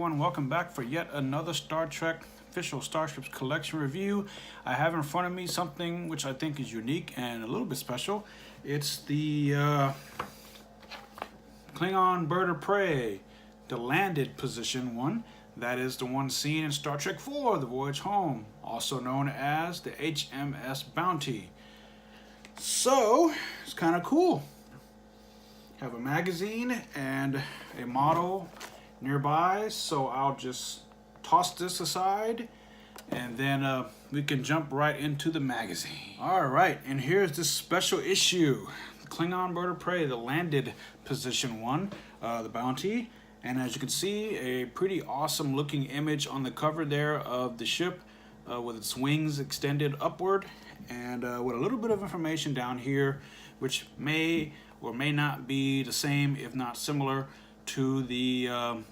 everyone, welcome back for yet another Star Trek official Starships collection review. I have in front of me something which I think is unique and a little bit special. It's the Klingon Bird of Prey, the landed position one. That is the one seen in Star Trek IV, The Voyage Home, also known as the HMS Bounty. So, it's kind of cool. Have a magazine and a model nearby, so I'll just toss this aside and then we can jump right into the magazine. Alright, and here's this special issue, Klingon Bird of Prey, the landed position one, the Bounty. And as you can see, a pretty awesome looking image on the cover there of the ship with its wings extended upward, and with a little bit of information down here which may or may not be the same, if not similar, to the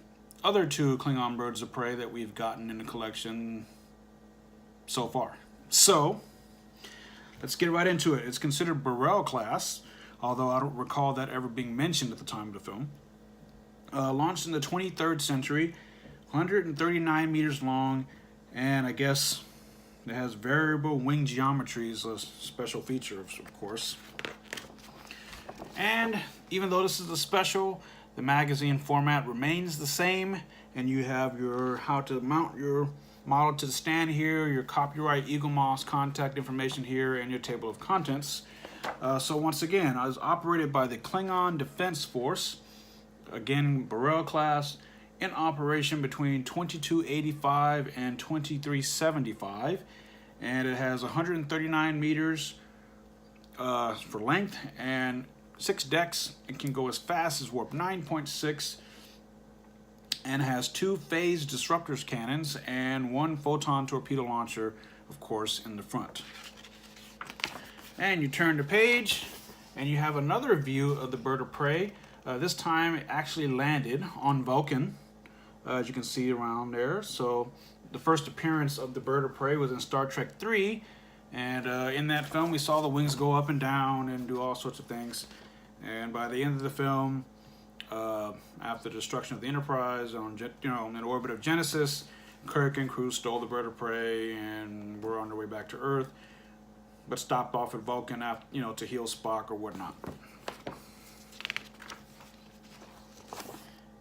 other two Klingon Birds of Prey that we've gotten in the collection so far. So, let's get right into it. It's considered Burrell class, although I don't recall that ever being mentioned at the time of the film. Launched in the 23rd century, 139 meters long, and I guess it has variable wing geometries, a special feature, of course. And even though this is a special, the magazine format remains the same, and you have your how to mount your model to the stand here, your copyright Eagle Moss contact information here, and your table of contents. So once again, I was operated by the Klingon Defense Force, again Burrell class, in operation between 2285 and 2375, and it has 139 meters for length and 6 decks. It can go as fast as warp 9.6 and has 2 phase disruptors cannons and 1 photon torpedo launcher, of course, in the front. And you turn the page and you have another view of the Bird of Prey. This time it actually landed on Vulcan, as you can see around there. So the first appearance of the Bird of Prey was in Star Trek III, and in that film we saw the wings go up and down and do all sorts of things. And by the end of the film, after the destruction of the Enterprise in orbit of Genesis, Kirk and crew stole the Bird of Prey and were on their way back to Earth, but stopped off at Vulcan after, to heal Spock or whatnot.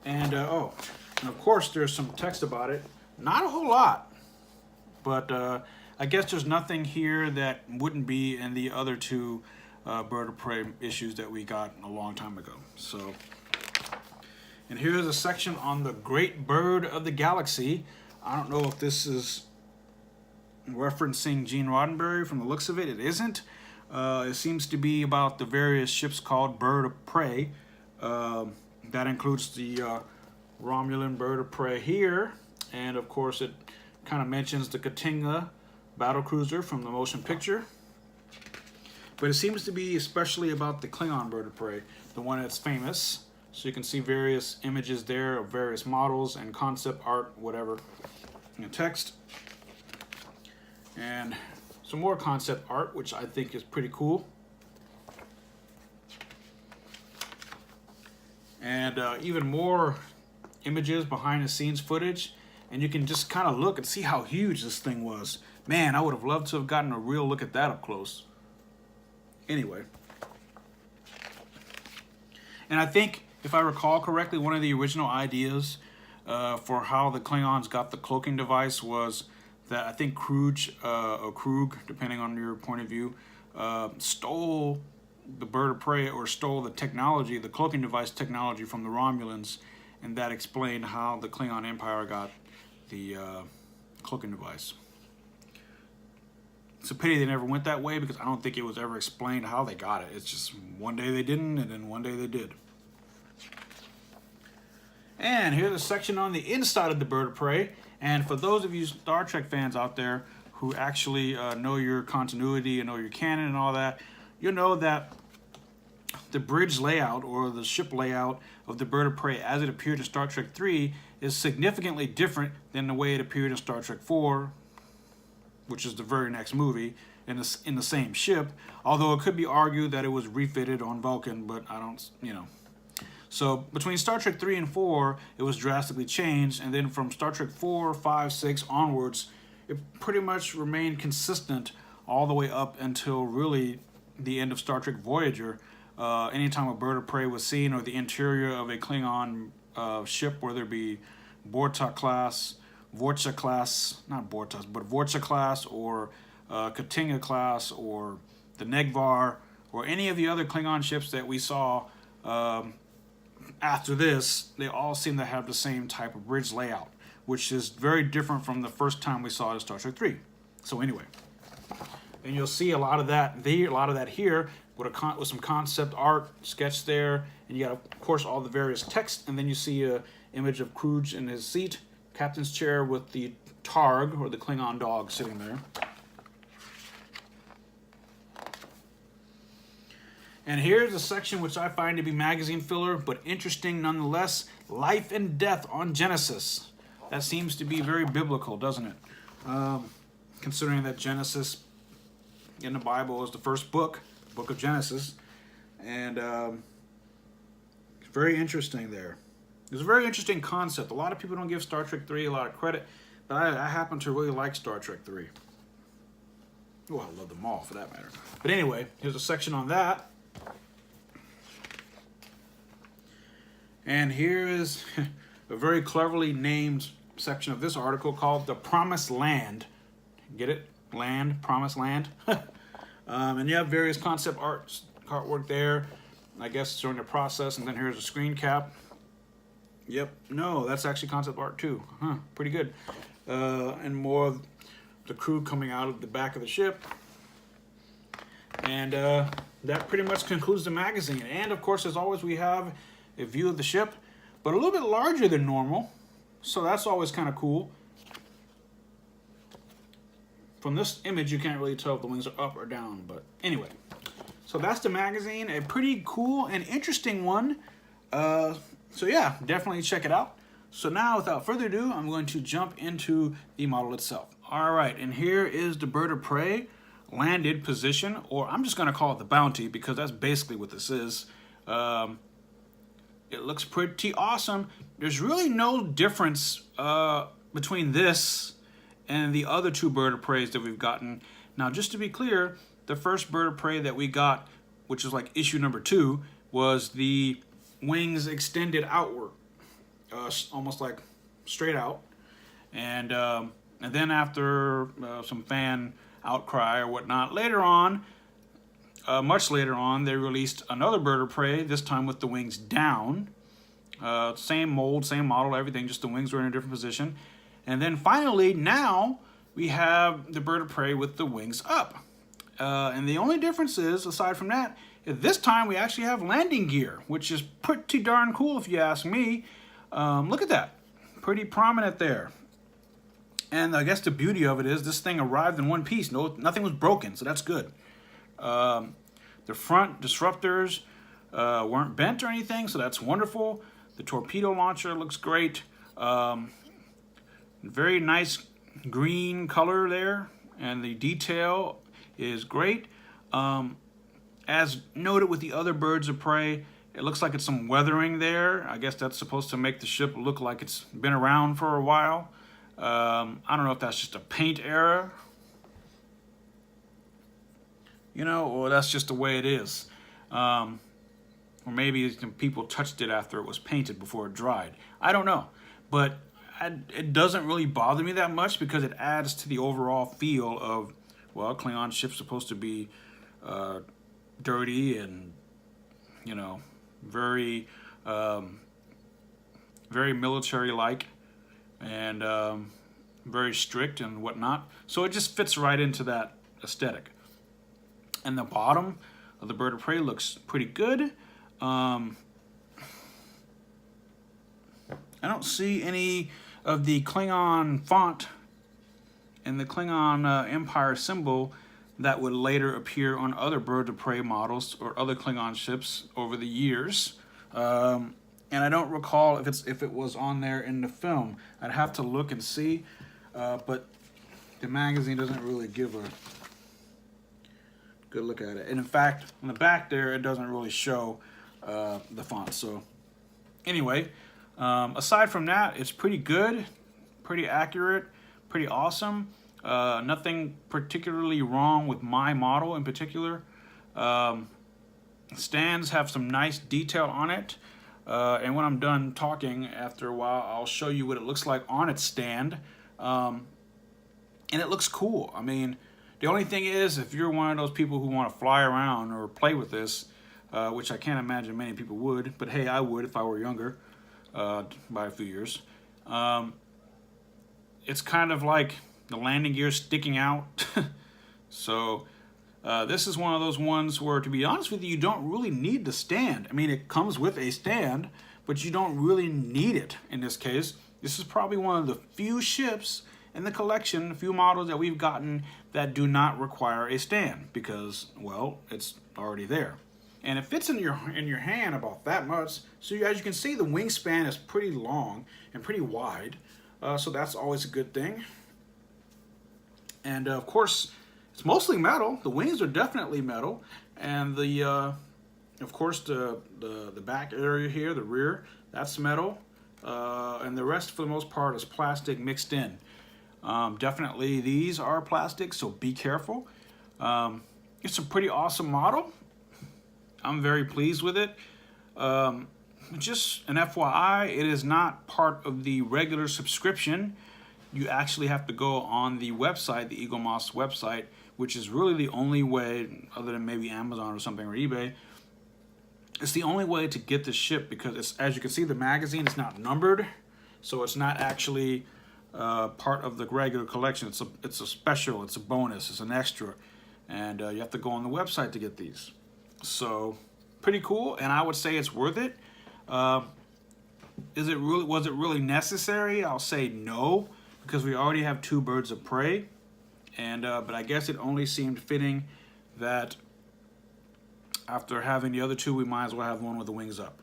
And and of course there's some text about it. Not a whole lot, but I guess there's nothing here that wouldn't be in the other two Bird of Prey issues that we got a long time ago. So, and here's a section on the Great Bird of the Galaxy. I don't know if this is referencing Gene Roddenberry. From the looks of it, it isn't. It seems to be about the various ships called Bird of Prey. That includes the Romulan Bird of Prey here, and of course it kind of mentions the Katinga battlecruiser from the motion picture. But it seems to be especially about the Klingon Bird of Prey, the one that's famous. So you can see various images there of various models and concept art, whatever, in text. And some more concept art, which I think is pretty cool. And even more images, behind the scenes footage. And you can just kind of look and see how huge this thing was. Man, I would have loved to have gotten a real look at that up close. Anyway, and I think, if I recall correctly, one of the original ideas for how the Klingons got the cloaking device was that I think Krug, or Krug, depending on your point of view, stole the Bird of Prey, or stole the technology, the cloaking device technology, from the Romulans, and that explained how the Klingon Empire got the cloaking device. It's a pity they never went that way, because I don't think it was ever explained how they got it. It's just one day they didn't, and then one day they did. And here's a section on the inside of the Bird of Prey. And for those of you Star Trek fans out there who actually know your continuity and know your canon and all that, you know that the bridge layout, or the ship layout of the Bird of Prey as it appeared in Star Trek III, is significantly different than the way it appeared in Star Trek IV, which is the very next movie, in the same ship, although it could be argued that it was refitted on Vulcan, but I don't, So between Star Trek 3 and 4, it was drastically changed, and then from Star Trek 4, 5, 6 onwards, it pretty much remained consistent all the way up until really the end of Star Trek Voyager. Anytime a bird of prey was seen, or the interior of a Klingon ship, whether it be Vorta class, not Vortas, but Vorta class, or Katinga class, or the Negvar, or any of the other Klingon ships that we saw after this, they all seem to have the same type of bridge layout, which is very different from the first time we saw it in Star Trek 3. So anyway, and you'll see a lot of that there, a lot of that here, with some concept art sketched there, and you got, of course, all the various text, and then you see a image of Kruge in his seat, captain's chair, with the Targ, or the Klingon dog, sitting there. And here's a section which I find to be magazine filler, but interesting nonetheless. Life and Death on Genesis. That seems to be very biblical, doesn't it? Considering that Genesis in the Bible is the first book of Genesis. And very interesting there. It's a very interesting concept. A lot of people don't give Star Trek 3 a lot of credit, but I happen to really like Star Trek 3. Well, I love them all, for that matter. But anyway, here's a section on that. And here is a very cleverly named section of this article called The Promised Land. Get it? Land, Promised Land. And you have various concept artwork there, I guess, during the process. And then here's a screen cap. Yep, no, that's actually concept art too. Huh, pretty good. And more of the crew coming out of the back of the ship. And that pretty much concludes the magazine. And of course, as always, we have a view of the ship, but a little bit larger than normal. So that's always kind of cool. From this image, you can't really tell if the wings are up or down, but anyway. So that's the magazine, a pretty cool and interesting one. So yeah, definitely check it out. So now, without further ado, I'm going to jump into the model itself. All right, and here is the bird of prey landed position, or I'm just going to call it the Bounty, because that's basically what this is. It looks pretty awesome. There's really no difference between this and the other two bird of preys that we've gotten. Now, just to be clear, the first bird of prey that we got, which is like issue number 2, was the wings extended outward, almost like straight out. And then after some fan outcry or whatnot, later on, much later on, they released another bird of prey, this time with the wings down. Same mold, same model, everything, just the wings were in a different position. And then finally, now, we have the bird of prey with the wings up. And the only difference is, aside from that, this time we actually have landing gear, which is pretty darn cool if you ask me. Look at that. Pretty prominent there. And I guess the beauty of it is this thing arrived in one piece. Nothing was broken, so that's good. The front disruptors weren't bent or anything, so that's wonderful. The torpedo launcher looks great. Very nice green color there, and the detail is great. As noted with the other birds of prey, it looks like it's some weathering there. I guess that's supposed to make the ship look like it's been around for a while. I don't know if that's just a paint error, you know, or that's just the way it is. Or maybe people touched it after it was painted before it dried. I don't know. But it doesn't really bother me that much because it adds to the overall feel of, well, Klingon ship's supposed to be dirty and, you know, very, very military-like and very strict and whatnot. So it just fits right into that aesthetic. And the bottom of the bird of prey looks pretty good. I don't see any of the Klingon font and the Klingon Empire symbol that would later appear on other bird of prey models or other Klingon ships over the years. And I don't recall if it was on there in the film. I'd have to look and see, but the magazine doesn't really give a good look at it. And in fact, on the back there, it doesn't really show the font. So Anyway, aside from that, it's pretty good, pretty accurate, pretty awesome. Nothing particularly wrong with my model in particular. Stands have some nice detail on it. And when I'm done talking, after a while, I'll show you what it looks like on its stand. And it looks cool. I mean, the only thing is, if you're one of those people who want to fly around or play with this, which I can't imagine many people would, but hey, I would if I were younger by a few years. It's kind of like the landing gear sticking out. So this is one of those ones where, to be honest with you, you don't really need the stand. I mean, it comes with a stand, but you don't really need it in this case. This is probably one of the few ships in the collection, a few models that we've gotten that do not require a stand because, well, it's already there. And it fits in your hand about that much. So as you can see, the wingspan is pretty long and pretty wide. So that's always a good thing. And of course, it's mostly metal. The wings are definitely metal. And the, of course, the back area here, the rear, that's metal. And the rest, for the most part, is plastic mixed in. Definitely these are plastic, so be careful. It's a pretty awesome model. I'm very pleased with it. Just an FYI, it is not part of the regular subscription. You actually have to go on the website, the Eaglemoss website, which is really the only way, other than maybe Amazon or something or eBay, it's the only way to get this ship because, it's, as you can see, the magazine is not numbered, so it's not actually part of the regular collection. It's a special, it's a bonus, it's an extra, and you have to go on the website to get these. So pretty cool, and I would say it's worth it. Was it really necessary? I'll say no, because we already have 2 birds of prey, and but I guess it only seemed fitting that after having the other 2, we might as well have one with the wings up.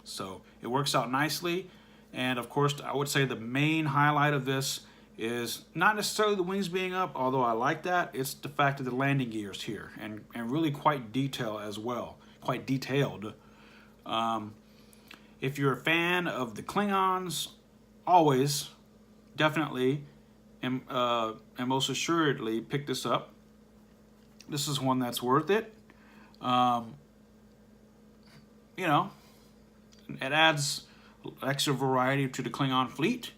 So it works out nicely. And of course, I would say the main highlight of this is not necessarily the wings being up, although I like that. It's the fact that the landing gear is here and really quite detailed as well, quite detailed. If you're a fan of the Klingons, always, definitely, and most assuredly pick this up. This is one that's worth it. You know, it adds extra variety to the Klingon fleet,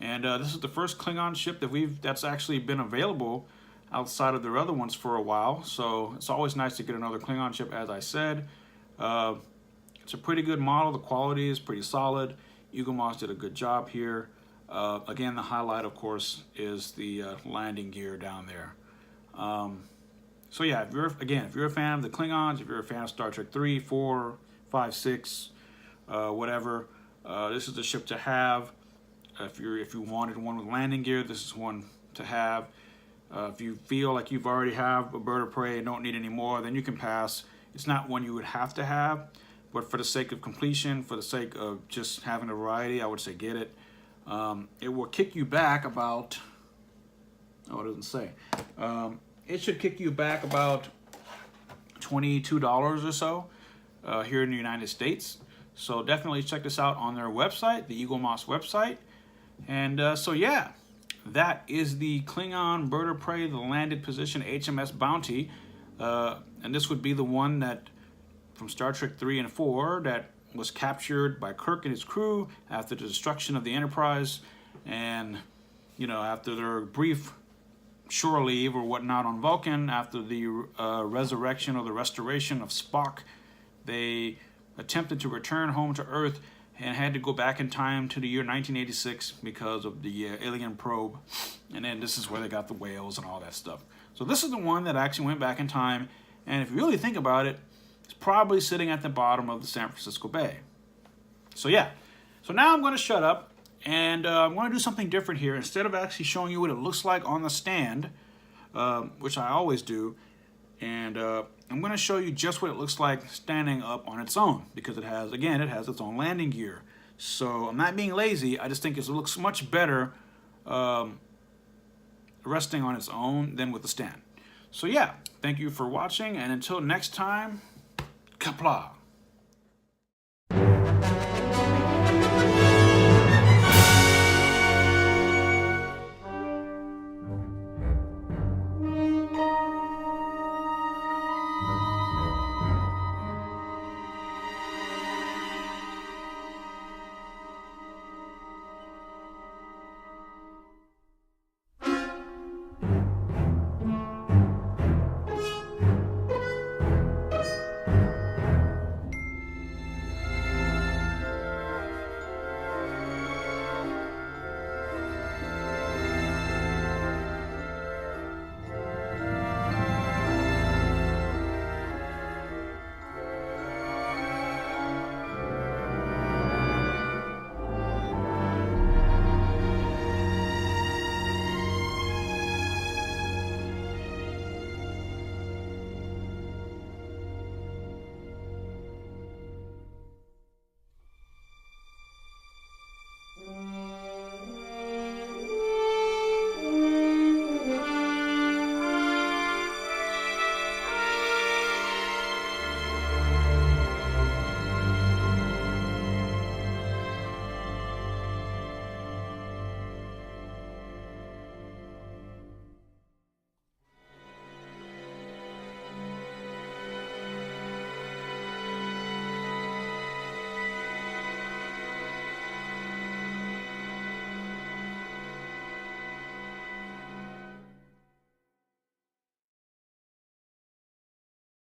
and this is the first Klingon ship that's actually been available outside of their other ones for a while. So it's always nice to get another Klingon ship. As I said, it's a pretty good model. The quality is pretty solid. Eaglemoss did a good job here. Again, the highlight, of course, is the landing gear down there. So yeah, if you're a fan of the Klingons, if you're a fan of Star Trek 3, 4, 5, 6, whatever, this is the ship to have. If you wanted one with landing gear, this is one to have. If you feel like you've already have a bird of prey and don't need any more, then you can pass. It's not one you would have to have, but for the sake of completion, for the sake of just having a variety, I would say get it. It will kick you back about, oh, it doesn't say. It should kick you back about $22 or so here in the United States. So definitely check this out on their website, the Eaglemoss website. And so yeah, that is the Klingon bird of prey, the landed position HMS Bounty. And this would be the one that from Star Trek 3 and 4 that was captured by Kirk and his crew after the destruction of the Enterprise, and you know, after their brief shore leave or whatnot on Vulcan, after the resurrection or the restoration of Spock, they attempted to return home to Earth and had to go back in time to the year 1986 because of the alien probe, and then this is where they got the whales and all that stuff. So this is the one that actually went back in time, and if you really think about it, it's probably sitting at the bottom of the San Francisco Bay. So yeah, so now I'm going to shut up, and I'm going to do something different here. Instead of actually showing you what it looks like on the stand, which I always do, and I'm going to show you just what it looks like standing up on its own, because it has, again, it has its own landing gear. So I'm not being lazy, I just think it looks much better resting on its own than with the stand. So yeah, thank you for watching, and until next time, Kapla.